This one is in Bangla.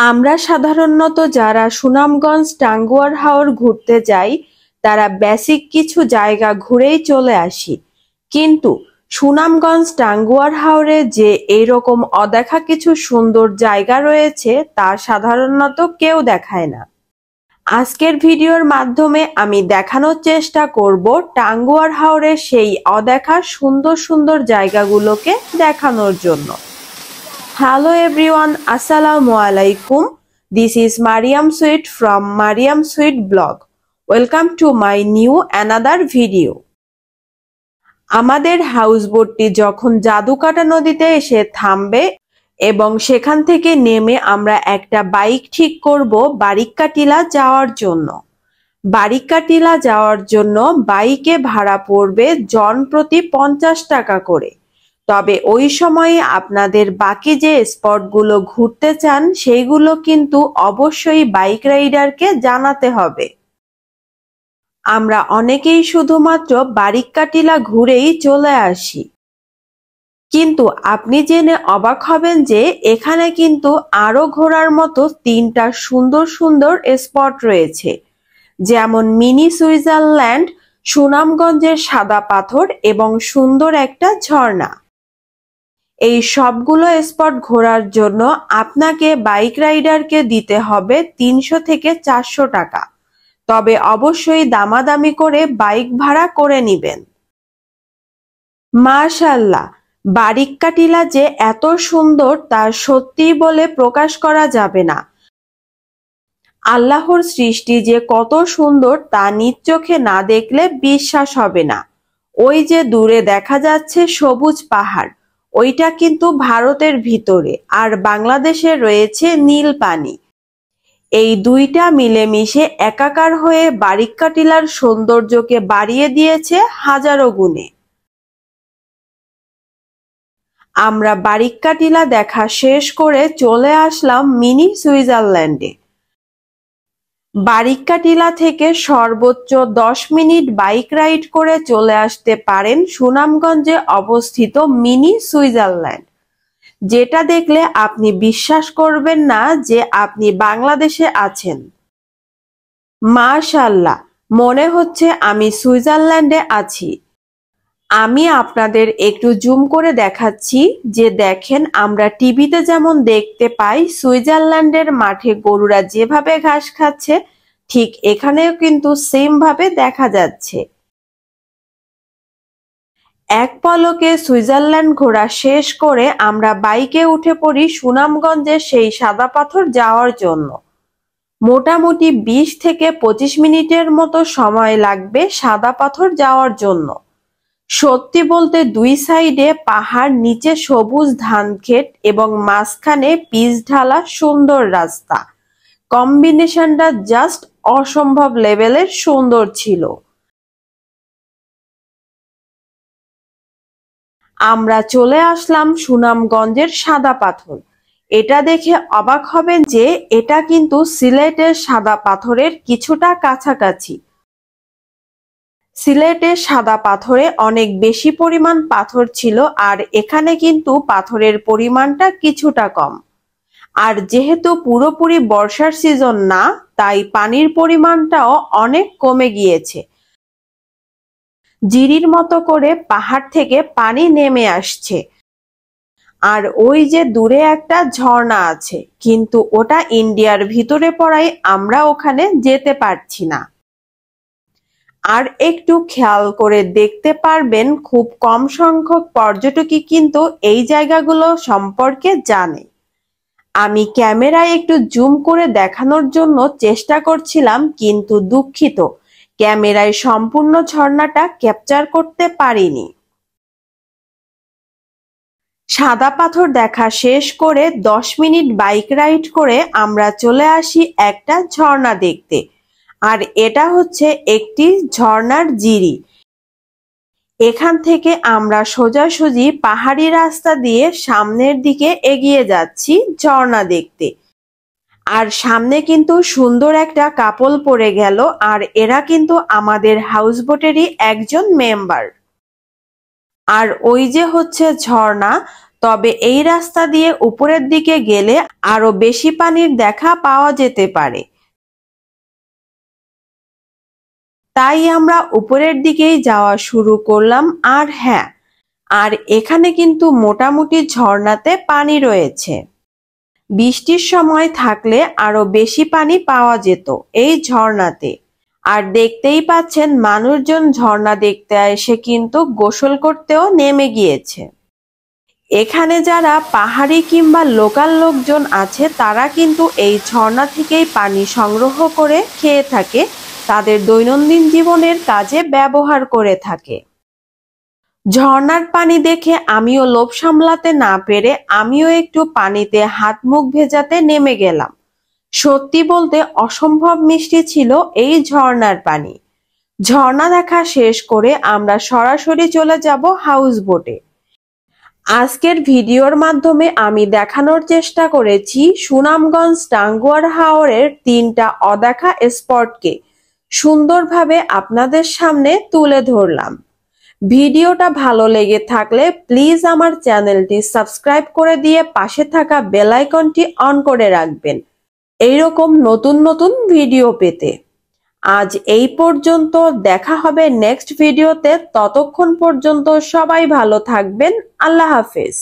আমরা সাধারণত যারা সুনামগঞ্জ টাঙ্গুয়ার হাওর ঘুরতে যাই তারা বেসিক কিছু জায়গা ঘুরেই চলে আসি, কিন্তু সুনামগঞ্জ টাঙ্গুয়ার হাওরে যে এইরকম অদেখা কিছু সুন্দর জায়গা রয়েছে তা সাধারণত কেউ দেখায় না। আজকের ভিডিওর মাধ্যমে আমি দেখানোর চেষ্টা করব টাঙ্গুয়ার হাওরের সেই অদেখা সুন্দর সুন্দর জায়গাগুলোকে দেখানোর জন্য। Hello everyone, Assalamu alaikum. This is Mariam Sweet from Mariam Sweet blog. Welcome to my new another video. আমাদের হাউসবোটটি যখন জাদুকাটা নদীতে এসে থামবে এবং সেখান থেকে নেমে আমরা একটা বাইক ঠিক করব বারিক্কা টিলা যাওয়ার জন্য। বারিক্কা টিলা যাওয়ার জন্য বাইকে ভাড়া পড়বে জন প্রতি 50 টাকা করে। তবে ওই সময়ে আপনাদের বাকি যে স্পটগুলো ঘুরতে চান সেইগুলো কিন্তু অবশ্যই বাইক রাইডারকে জানাতে হবে। আমরা অনেকেই শুধুমাত্র বারিক্কা টিলা ঘুরেই চলে আসি, কিন্তু আপনি জেনে অবাক হবেন যে এখানে কিন্তু আরো ঘোরার মতো 3টা সুন্দর সুন্দর স্পট রয়েছে, যেমন মিনি সুইজারল্যান্ড, সুনামগঞ্জের সাদা পাথর এবং সুন্দর একটা ঝর্ণা। এই সবগুলো স্পট ঘোরার জন্য আপনাকে বাইক রাইডারকে দিতে হবে 300 থেকে 400 টাকা। তবে অবশ্যই দামাদামি করে বাইক ভাড়া করে নিবেন। মাশাআল্লাহ, বারিক্কা টিলা যে এত সুন্দর তা সত্যি বলে প্রকাশ করা যাবে না। আল্লাহর সৃষ্টি যে কত সুন্দর তা নিজ চোখে না দেখলে বিশ্বাস হবে না। ওই যে দূরে দেখা যাচ্ছে সবুজ পাহাড়, ওইটা কিন্তু ভারতের ভিতরে, আর বাংলাদেশে রয়েছে নীল পানি। এই দুইটা মিলেমিশে একাকার হয়ে বারিক্কা টিলার সৌন্দর্যকে বাড়িয়ে দিয়েছে হাজারো গুণে। আমরা বারিক্কা টিলা দেখা শেষ করে চলে আসলাম মিনি সুইজারল্যান্ডে। বারিক্কা টিলা থেকে সর্বোচ্চ 10 মিনিট বাইক রাইড করে চলে আসতে পারেন সুনামগঞ্জে অবস্থিত মিনি সুইজারল্যান্ড, যেটা দেখলে আপনি বিশ্বাস করবেন না যে আপনি বাংলাদেশে আছেন। মাশাআল্লাহ, মনে হচ্ছে আমি সুইজারল্যান্ডে আছি। আমি আপনাদের একটু জুম করে দেখাচ্ছি যে দেখেন, আমরা টিভিতে যেমন দেখতে পাই সুইজারল্যান্ডের মাঠে গরুরা যেভাবে ঘাস খাচ্ছে, ঠিক এখানেও কিন্তু সেম ভাবে দেখা যাচ্ছে। এক পলকে সুইজারল্যান্ড ঘোরা শেষ করে আমরা বাইকে উঠে পড়ি সুনামগঞ্জের সেই সাদা পাথর যাওয়ার জন্য। মোটামুটি 20 থেকে 25 মিনিটের মতো সময় লাগবে সাদা পাথর যাওয়ার জন্য। সত্যি বলতে দুই সাইডে পাহাড়, নিচে সবুজ ধান ক্ষেত এবং মাঝখানে পিচ ঢালা সুন্দর রাস্তা। কম্বিনেশনটা জাস্ট অসম্ভব লেভেলের সুন্দর ছিল। আমরা চলে আসলাম সুনামগঞ্জের সাদা পাথর। এটা দেখে অবাক হবেন যে এটা কিন্তু সিলেটের সাদা পাথরের কিছুটা কাছাকাছি। সিলেটের সাদা পাথরে অনেক বেশি পরিমাণ পাথর ছিল, আর এখানে কিন্তু পাথরের পরিমাণটা কিছুটা কম। আর যেহেতু পুরোপুরি বর্ষার সিজন না, তাই পানির পরিমাণটাও অনেক কমে গিয়েছে। জিরির মতো করে পাহাড় থেকে পানি নেমে আসছে। আর ওই যে দূরে একটা ঝর্ণা আছে, কিন্তু ওটা ইন্ডিয়ার ভিতরে পড়ায় আমরা ওখানে যেতে পারছি না। আর একটু খেয়াল করে দেখতে পারবেন খুব কম সংখ্যক পর্যটকই কিন্তু এই জায়গাগুলো সম্পর্কে জানে। আমি ক্যামেরায় একটু জুম করে দেখানোর জন্য চেষ্টা করছিলাম, কিন্তু দুঃখিত, ক্যামেরায় সম্পূর্ণ ঝর্ণাটা ক্যাপচার করতে পারিনি। সাদা পাথর দেখা শেষ করে 10 মিনিট বাইক রাইড করে আমরা চলে আসি একটা ঝর্ণা দেখতে। আর এটা হচ্ছে একটি ঝর্ণার জিরি। এখান থেকে আমরা সোজাসুজি পাহাড়ি রাস্তা দিয়ে সামনের দিকে এগিয়ে যাচ্ছি ঝর্ণা দেখতে। আর সামনে কিন্তু সুন্দর একটা কাপল পড়ে গেল, আর এরা কিন্তু আমাদের হাউসবোটেরই একজন মেম্বার। আর ওই যে হচ্ছে ঝর্ণা, তবে এই রাস্তা দিয়ে উপরের দিকে গেলে আরো বেশি পানির দেখা পাওয়া যেতে পারে। তাই আমরা উপরের দিকেই যাওয়া শুরু করলাম। আর হ্যাঁ, আর এখানে কিন্তু মোটামুটি ঝর্ণাতে পানি রয়েছে। বৃষ্টির সময় থাকলে আরো বেশি পানি পাওয়া যেত এই ঝর্ণাতে। আর দেখতেই পাচ্ছেন মানুষজন ঝর্ণা দেখতে এসে কিন্তু গোসল করতেও নেমে গিয়েছে। এখানে যারা পাহাড়ি কিংবা লোকাল লোকজন আছে তারা কিন্তু এই ঝর্ণা থেকেই পানি সংগ্রহ করে খেয়ে থাকে, তাদের দৈনন্দিন জীবনের কাজে ব্যবহার করে থাকে। ঝর্ণার পানি দেখে আমিও লোভ সামলাতে না পেরে আমিও একটু পানিতে হাত মুখ ভেজাতে নেমে গেলাম। সত্যি বলতে অসম্ভব মিষ্টি ছিল এই ঝর্ণার পানি। ঝর্ণা দেখা শেষ করে আমরা সরাসরি চলে যাব হাউস বোটে। আজকের ভিডিওর মাধ্যমে আমি দেখানোর চেষ্টা করেছি সুনামগঞ্জ টাঙ্গুয়ার হাওরের 3টা অদেখা স্পটকে সুন্দরভাবে আপনাদের সামনে তুলে ধরলাম। ভিডিওটা ভালো লেগে থাকলে প্লিজ আমার চ্যানেলটি সাবস্ক্রাইব করে দিয়ে পাশে থাকা বেল আইকনটি অন করে রাখবেন এইরকম নতুন নতুন ভিডিও পেতে। আজ এই পর্যন্ত, দেখা হবে নেক্সট ভিডিওতে। ততক্ষণ পর্যন্ত সবাই ভালো থাকবেন। আল্লাহ হাফেজ।